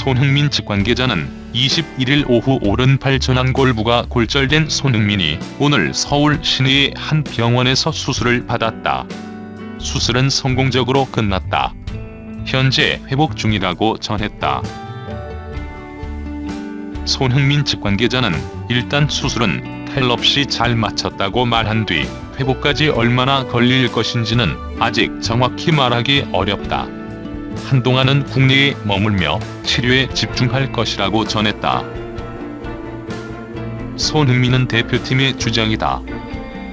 손흥민 측 관계자는 21일 오후 오른팔 전완골부가 골절된 손흥민이 오늘 서울 시내의 한 병원에서 수술을 받았다. 수술은 성공적으로 끝났다. 현재 회복 중이라고 전했다. 손흥민 측 관계자는 일단 수술은 탈 없이 잘 마쳤다고 말한 뒤 회복까지 얼마나 걸릴 것인지는 아직 정확히 말하기 어렵다. 한동안은 국내에 머물며 치료에 집중할 것이라고 전했다. 손흥민은 대표팀의 주장이다.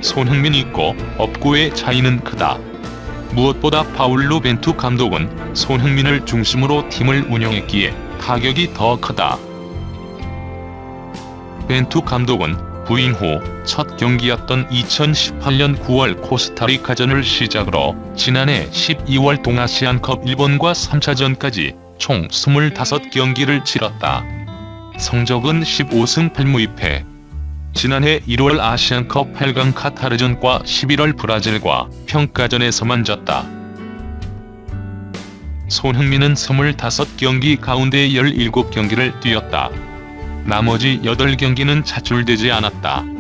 손흥민 있고 없고의 차이는 크다. 무엇보다 파울로 벤투 감독은 손흥민을 중심으로 팀을 운영했기에 타격이 더 크다. 벤투 감독은 부임 후 첫 경기였던 2018년 9월 코스타리카전을 시작으로 지난해 12월 동아시안컵 일본과 3차전까지 총 25경기를 치렀다. 성적은 15승 8무이패. 지난해 1월 아시안컵 8강 카타르전과 11월 브라질과 평가전에서만 졌다. 손흥민은 25경기 가운데 17경기를 뛰었다. 나머지 8경기는 차출되지 않았다.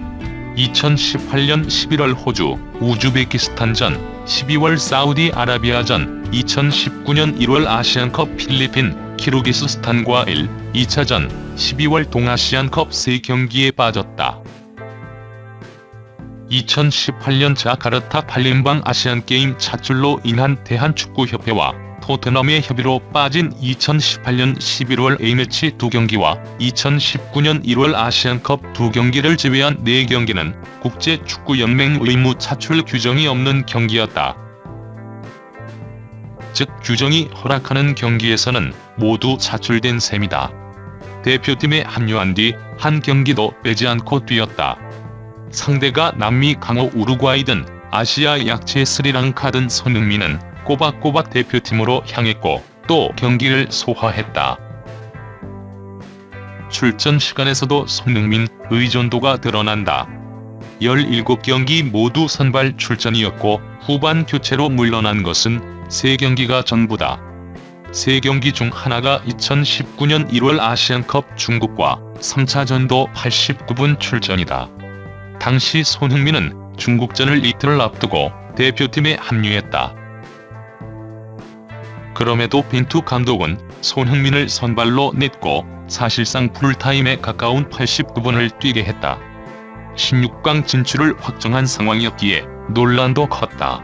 2018년 11월 호주, 우즈베키스탄전, 12월 사우디아라비아전, 2019년 1월 아시안컵 필리핀, 키르기스스탄과 2차전, 12월 동아시안컵 3경기에 빠졌다. 2018년 자카르타 팔렘방 아시안게임 차출로 인한 대한축구협회와 토트넘의 협의로 빠진 2018년 11월 A매치 2경기와 2019년 1월 아시안컵 2경기를 제외한 4경기는 국제축구연맹 의무 차출 규정이 없는 경기였다. 즉 규정이 허락하는 경기에서는 모두 차출된 셈이다. 대표팀에 합류한 뒤 한 경기도 빼지 않고 뛰었다. 상대가 남미 강호 우루과이든 아시아 약체 스리랑카든 손흥민은 꼬박꼬박 대표팀으로 향했고 또 경기를 소화했다. 출전 시간에서도 손흥민 의존도가 드러난다. 17경기 모두 선발 출전이었고 후반 교체로 물러난 것은 3경기가 전부다. 3경기 중 하나가 2019년 1월 아시안컵 중국과 3차전도 89분 출전이다. 당시 손흥민은 중국전을 이틀 앞두고 대표팀에 합류했다. 그럼에도 벤투 감독은 손흥민을 선발로 냈고 사실상 풀타임에 가까운 89분을 뛰게 했다. 16강 진출을 확정한 상황이었기에 논란도 컸다.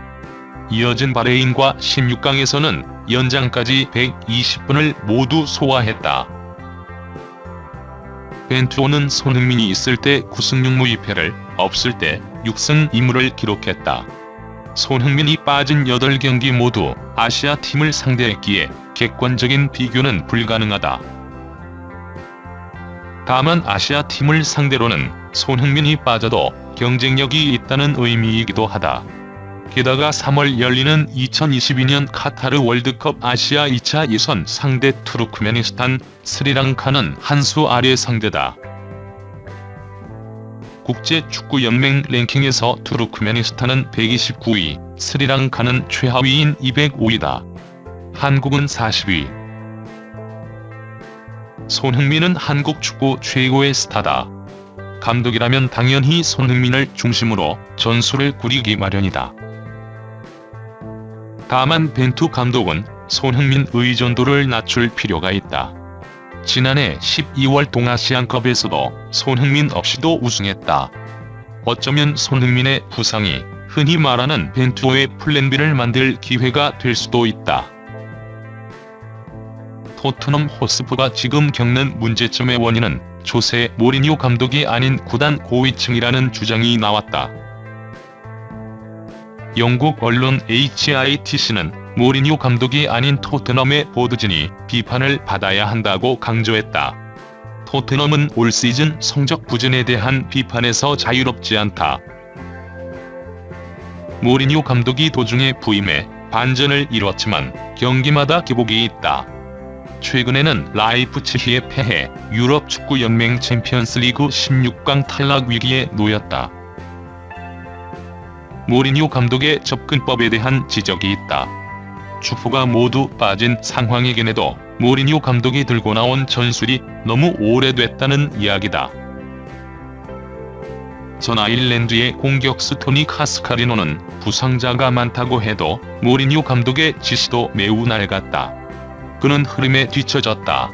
이어진 바레인과 16강에서는 연장까지 120분을 모두 소화했다. 벤투는 손흥민이 있을 때 9승 6무이패를, 없을 때 6승 2무를 기록했다. 손흥민이 빠진 8경기 모두 아시아 팀을 상대했기에 객관적인 비교는 불가능하다. 다만 아시아 팀을 상대로는 손흥민이 빠져도 경쟁력이 있다는 의미이기도 하다. 게다가 3월 열리는 2022년 카타르 월드컵 아시아 2차 예선 상대 투르크메니스탄, 스리랑카는 한 수 아래 상대다. 국제축구연맹 랭킹에서 투르크메니스탄은 129위, 스리랑카는 최하위인 205위다. 한국은 40위. 손흥민은 한국 축구 최고의 스타다. 감독이라면 당연히 손흥민을 중심으로 전술을 꾸리기 마련이다. 다만 벤투 감독은 손흥민 의존도를 낮출 필요가 있다. 지난해 12월 동아시안컵에서도 손흥민 없이도 우승했다. 어쩌면 손흥민의 부상이 흔히 말하는 벤투의 플랜 B를 만들 기회가 될 수도 있다. 토트넘 호스퍼가 지금 겪는 문제점의 원인은 조세 모리뉴 감독이 아닌 구단 고위층이라는 주장이 나왔다. 영국 언론 HITC는 모리뉴 감독이 아닌 토트넘의 보드진이 비판을 받아야 한다고 강조했다. 토트넘은 올 시즌 성적 부진에 대한 비판에서 자유롭지 않다. 모리뉴 감독이 도중에 부임해 반전을 이뤘지만 경기마다 기복이 있다. 최근에는 라이프치히에 패해 유럽 축구 연맹 챔피언스리그 16강 탈락 위기에 놓였다. 모리뉴 감독의 접근법에 대한 지적이 있다. 주포가 모두 빠진 상황이긴 해도 모리뉴 감독이 들고 나온 전술이 너무 오래됐다는 이야기다. 전 아일랜드의 공격수 토니 카스카리노는 부상자가 많다고 해도 모리뉴 감독의 지시도 매우 낡았다. 그는 흐름에 뒤처졌다.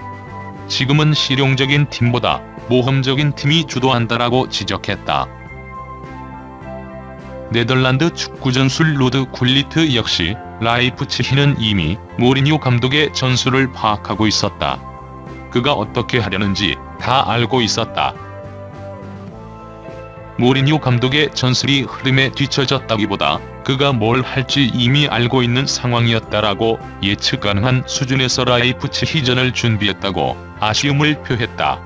지금은 실용적인 팀보다 모험적인 팀이 주도한다라고 지적했다. 네덜란드 축구 전술 로드 굴리트 역시 라이프치히는 이미 모리뉴 감독의 전술을 파악하고 있었다. 그가 어떻게 하려는지 다 알고 있었다. 모리뉴 감독의 전술이 흐름에 뒤처졌다기보다 그가 뭘 할지 이미 알고 있는 상황이었다라고 예측 가능한 수준에서 라이프치히전을 준비했다고 아쉬움을 표했다.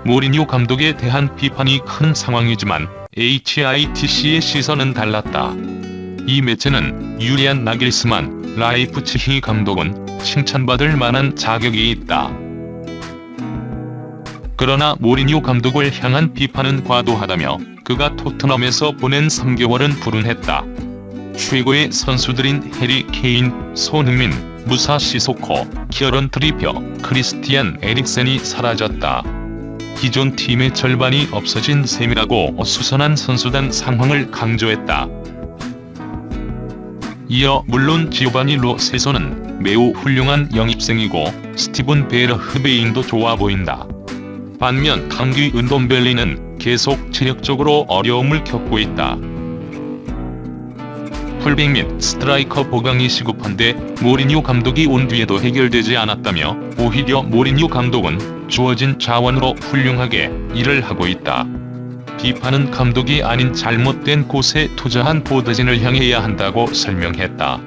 모리뉴 감독에 대한 비판이 큰 상황이지만 HITC의 시선은 달랐다. 이 매체는 유리안 나길스만 라이프치히 감독은 칭찬받을 만한 자격이 있다. 그러나 모리뉴 감독을 향한 비판은 과도하다며 그가 토트넘에서 보낸 3개월은 불운했다. 최고의 선수들인 해리 케인, 손흥민, 무사 시소코, 키어런 트리피어, 크리스티안 에릭센이 사라졌다. 기존 팀의 절반이 없어진 셈이라고 어수선한 선수단 상황을 강조했다. 이어 물론 지오바니 로 세소는 매우 훌륭한 영입생이고 스티븐 베르흐베인도 좋아 보인다. 반면 탕귀 은돔벨리는 계속 체력적으로 어려움을 겪고 있다. 풀백 및 스트라이커 보강이 시급한데 모리뉴 감독이 온 뒤에도 해결되지 않았다며 오히려 모리뉴 감독은 주어진 자원으로 훌륭하게 일을 하고 있다. 비판은 감독이 아닌 잘못된 곳에 투자한 보드진을 향해야 한다고 설명했다.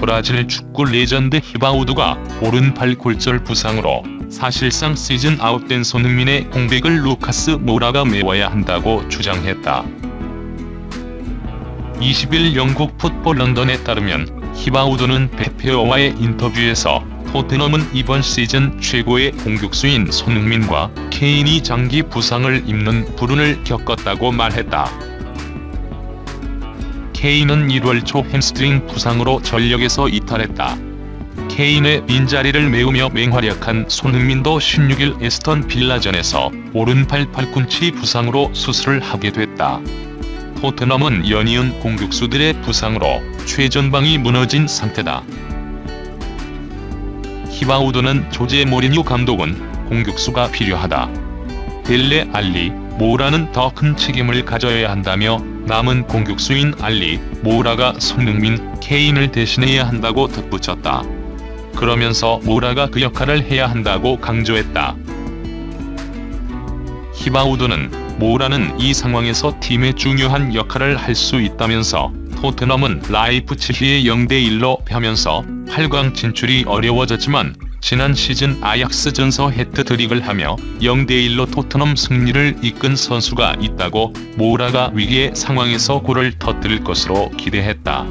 브라질 축구 레전드 히바우드가 오른팔 골절 부상으로 사실상 시즌 아웃된 손흥민의 공백을 루카스 모라가 메워야 한다고 주장했다. 20일 영국 풋볼 런던에 따르면 히바우드는 베페어와의 인터뷰에서 토트넘은 이번 시즌 최고의 공격수인 손흥민과 케인이 장기 부상을 입는 불운을 겪었다고 말했다. 케인은 1월 초 햄스트링 부상으로 전력에서 이탈했다. 케인의 빈자리를 메우며 맹활약한 손흥민도 16일 에스턴 빌라전에서 오른팔 팔꿈치 부상으로 수술을 하게 됐다. 토트넘은 연이은 공격수들의 부상으로 최전방이 무너진 상태다. 히바우드는 조제 모리뉴 감독은 공격수가 필요하다. 델레 알리, 모라는 더 큰 책임을 가져야 한다며 남은 공격수인 알리, 모라가 손흥민, 케인을 대신해야 한다고 덧붙였다. 그러면서 모라가 그 역할을 해야 한다고 강조했다. 히바우드는 모라는 이 상황에서 팀의 중요한 역할을 할 수 있다면서 토트넘은 라이프치히의 0대1로 패하면서 8강 진출이 어려워졌지만 지난 시즌 아약스전서 해트트릭을 하며 0대1로 토트넘 승리를 이끈 선수가 있다고 모라가 위기의 상황에서 골을 터뜨릴 것으로 기대했다.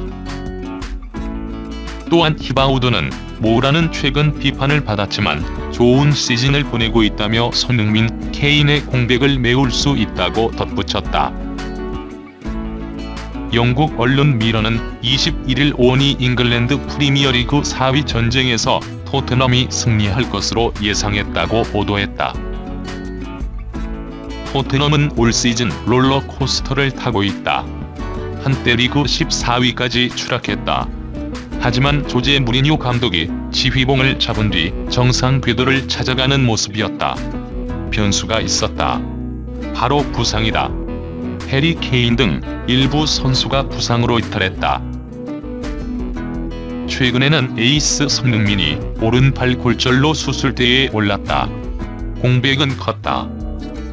또한 히바우드는 모라는 최근 비판을 받았지만 좋은 시즌을 보내고 있다며 손흥민, 케인의 공백을 메울 수 있다고 덧붙였다. 영국 언론 미러는 21일 오니 잉글랜드 프리미어리그 4위 전쟁에서 토트넘이 승리할 것으로 예상했다고 보도했다. 토트넘은 올 시즌 롤러코스터를 타고 있다. 한때 리그 14위까지 추락했다. 하지만 조제 무리뉴 감독이 지휘봉을 잡은 뒤 정상 궤도를 찾아가는 모습이었다. 변수가 있었다. 바로 부상이다. 해리 케인 등 일부 선수가 부상으로 이탈했다. 최근에는 에이스 손흥민이 오른팔 골절로 수술대에 올랐다. 공백은 컸다.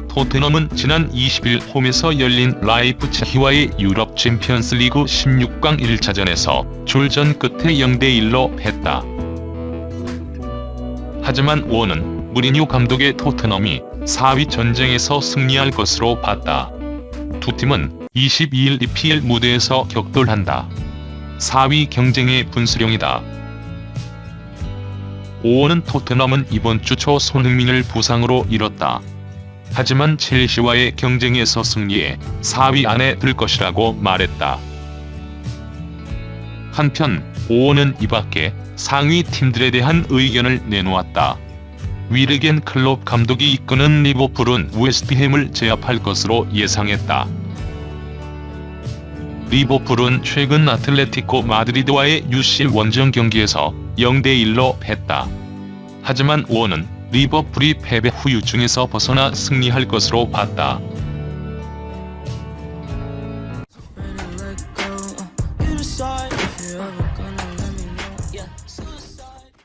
토트넘은 지난 20일 홈에서 열린 라이프치히와의 유럽 챔피언스 리그 16강 1차전에서 출전 끝에 0대1로 패했다. 하지만 원은 무리뉴 감독의 토트넘이 4위 전쟁에서 승리할 것으로 봤다. 두 팀은 22일 EPL 무대에서 격돌한다. 4위 경쟁의 분수령이다. 오원은 토트넘은 이번 주 초 손흥민을 부상으로 잃었다. 하지만 첼시와의 경쟁에서 승리해 4위 안에 들 것이라고 말했다. 한편 오원은 이밖에 상위 팀들에 대한 의견을 내놓았다. 위르겐 클롭 감독이 이끄는 리버풀은 웨스트햄을 제압할 것으로 예상했다. 리버풀은 최근 아틀레티코 마드리드와의 UCL 원정 경기에서 0대1로 패했다. 하지만 오원은 리버풀이 패배 후유증에서 벗어나 승리할 것으로 봤다.